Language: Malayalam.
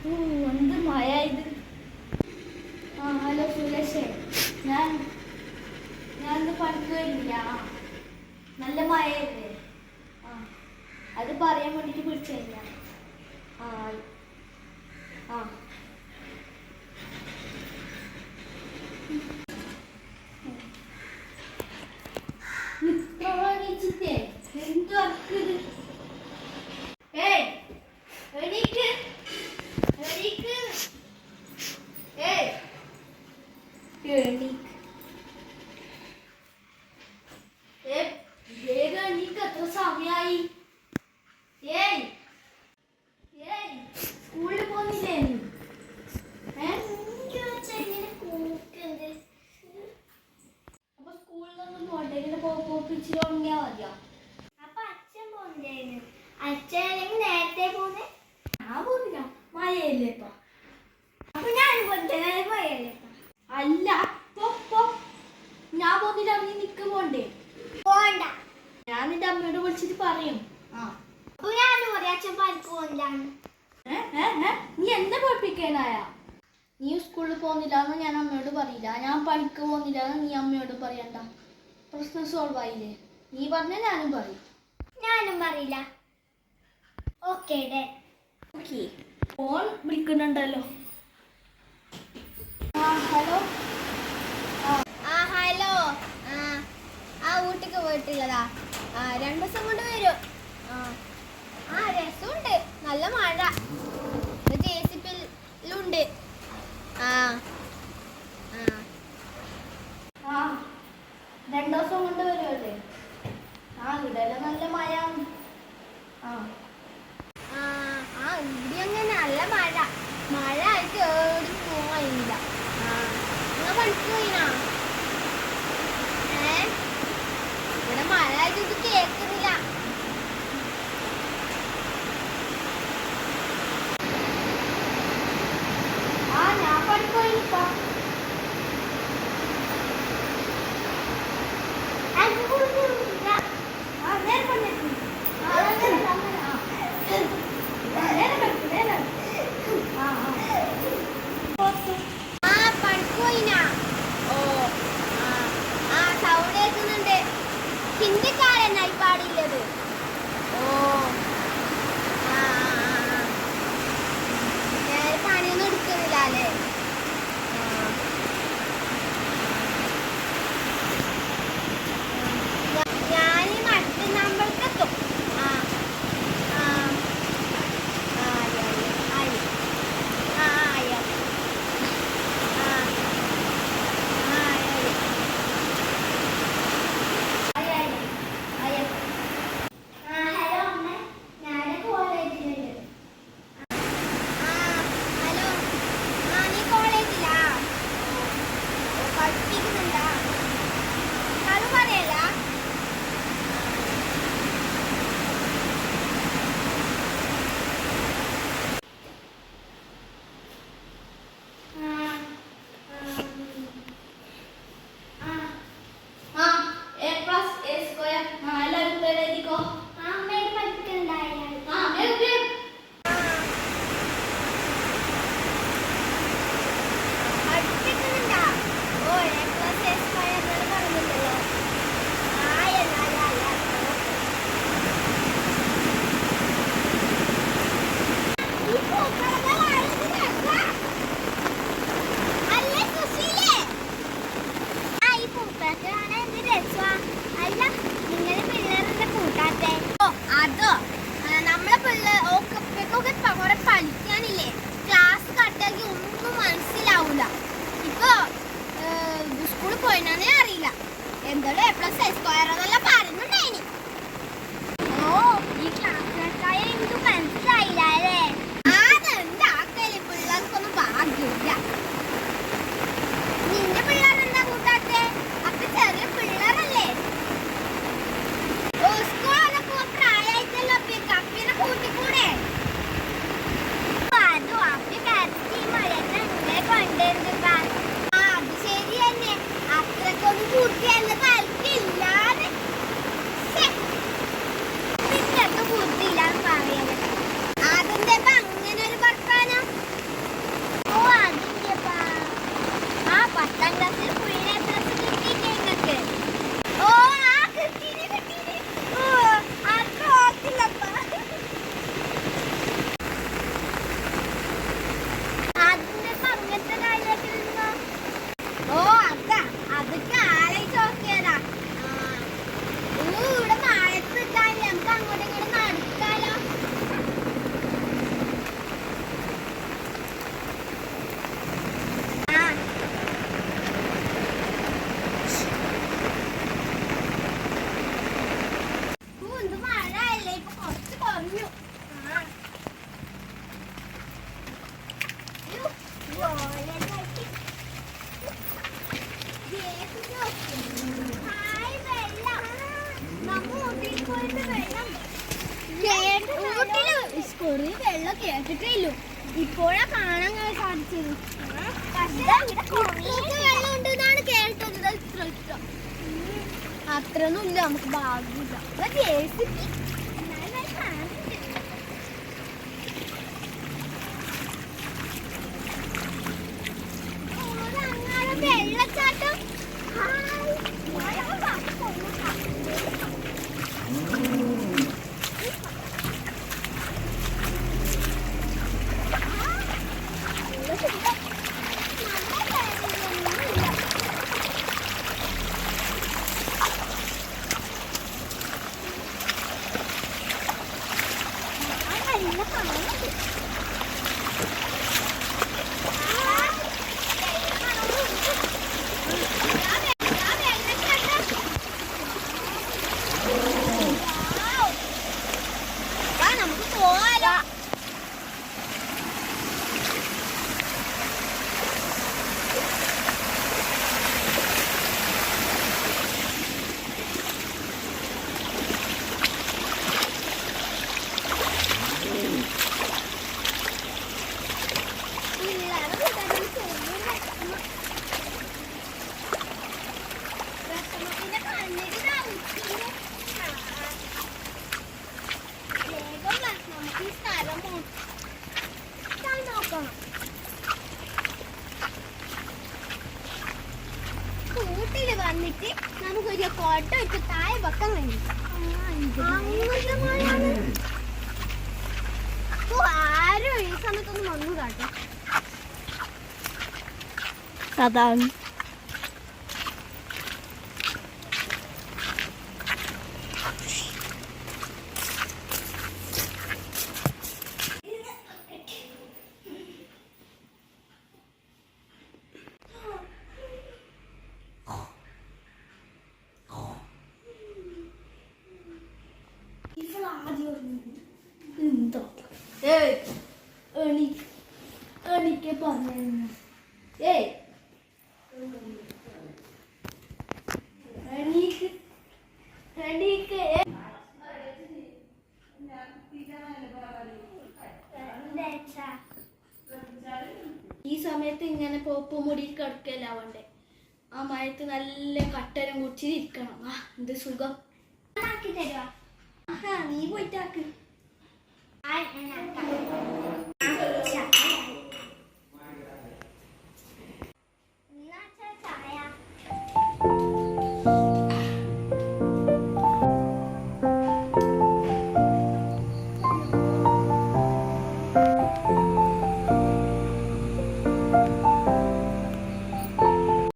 എന്ത് മഴ ഇത്. ഹലോ സുരേഷേ, ഞാൻ ഇന്ന് പണിക്ക് വരുന്നില്ല. നല്ല മഴയല്ലേ. അത് പറയാൻ വേണ്ടിട്ട് വിളിച്ചു കഴിഞ്ഞാൽ. ആ ആ എണീച്ചിട്ടേ എന്തു വർക്ക് ഇത്. ഏയ് എണീക്ക് എണീക്ക്. ഏയ് എണീക്ക്. വേഗം എണീക്ക്. എത്ര സമയായി? ഏയ് ഏയ് സ്കൂളിൽ പോകുന്നില്ലേ നീ? അപ്പൊ സ്കൂളിലൊന്നും പോണ്ടേ? ഇങ്ങനെ പോപ്പിച്ചിട്ട് ഉറങ്ങിയാ മതിയോ? അപ്പൊ അച്ഛൻ പോണ്ടേന്. അച്ഛനെങ്കിൽ നേരത്തെ പോന്നെ. ഞാൻ പോകുന്നില്ല, മഴയല്ലേ ഇപ്പൊ. അപ്പൊ ഞാൻ പോട്ടെ, മഴയല്ലേ. അല്ല ഞാൻ പോകുന്നില്ല. നീ നിക്ക് പോണ്ടേ? പോണ്ട. ഞാൻ നിന്റെ അമ്മയോട് വിളിച്ചിട്ട് പറയും. അപ്പൊ ഞാനും പറയാം അച്ഛൻ പണിക്ക് പോണ്ടാണ്. നീ എന്നെ പഠിപ്പിക്കാനായ? നീ സ്കൂളിൽ പോകുന്നില്ല എന്ന് ഞാൻ അമ്മയോട് പറയില്ല. ഞാൻ പണിക്ക് പോകുന്നില്ല എന്ന് നീ അമ്മയോട് പറയണ്ട. പ്രശ്നം സോൾവ് ആയില്ലേ? നീ പറഞ്ഞ ഞാനും പറയും. ഞാനും പറയില്ല. Okay okay. ഫോൺ വിളിക്കുന്നുണ്ടല്ലോ. ഹലോ. ഹലോ. ഊട്ടിക്ക് പോയിട്ടുള്ളതാ. 2 ദിവസം കൊണ്ട് വരും. രസമുണ്ട്. നല്ല മഴ. ജെസിപ്പിലുണ്ട്. 2 ദിവസം കൊണ്ട് വരുമല്ലേ? ഇവിടെ നല്ല മഴയാണ്. ഇവിടെ അങ്ങനെ നല്ല മഴ. മഴ ആയിട്ട് എവിടെയും പോവാനില്ല. നിങ്ങൾ പണിക്ക് പോയിനാ? ഇവിടെ മഴ ആയിട്ട് ഇത് കേൾക്കുന്നില്ല. ഞാൻ പണിക്ക് പോയിപ്പോ. സൗണ്ട് കേൾക്കുന്നുണ്ട്. ഹിന്ദിക്കാരനായി പാടില്ലത്. സ്കൂളിൽ വെള്ളം കേട്ടിട്ടില്ലു. ഇപ്പോഴാ കാണാൻ സാധിച്ചത്. വെള്ളം ഉണ്ടെന്നാണ് കേട്ടത്. അത്രയൊന്നും ഇല്ല, നമുക്ക് ഭാഗ്യമില്ല. വെള്ളച്ചാട്ടം നമുക്ക് പോവാലോ. കൂട്ടില് വന്നിട്ട് നമുക്കൊരു കോട്ട വെച്ച് താഴെ വെക്കാൻ വേണ്ടി ആരും ഈ സമയത്തൊന്നും വന്നു കാട്ടോ. അതാണ് എന്തോ എനിക്ക് പറഞ്ഞു. എണീക്ക് എണീക്ക്. ഈ സമയത്ത് ഇങ്ങനെ പോപ്പ് മുടി കിടക്കലാവണ്ടേ. ആ മയത്ത് നല്ല കട്ടരം കുടിച്ചിരിക്കണം. ആ എന്ത് സുഖം. നീ പോയിട്ടാക്ക്.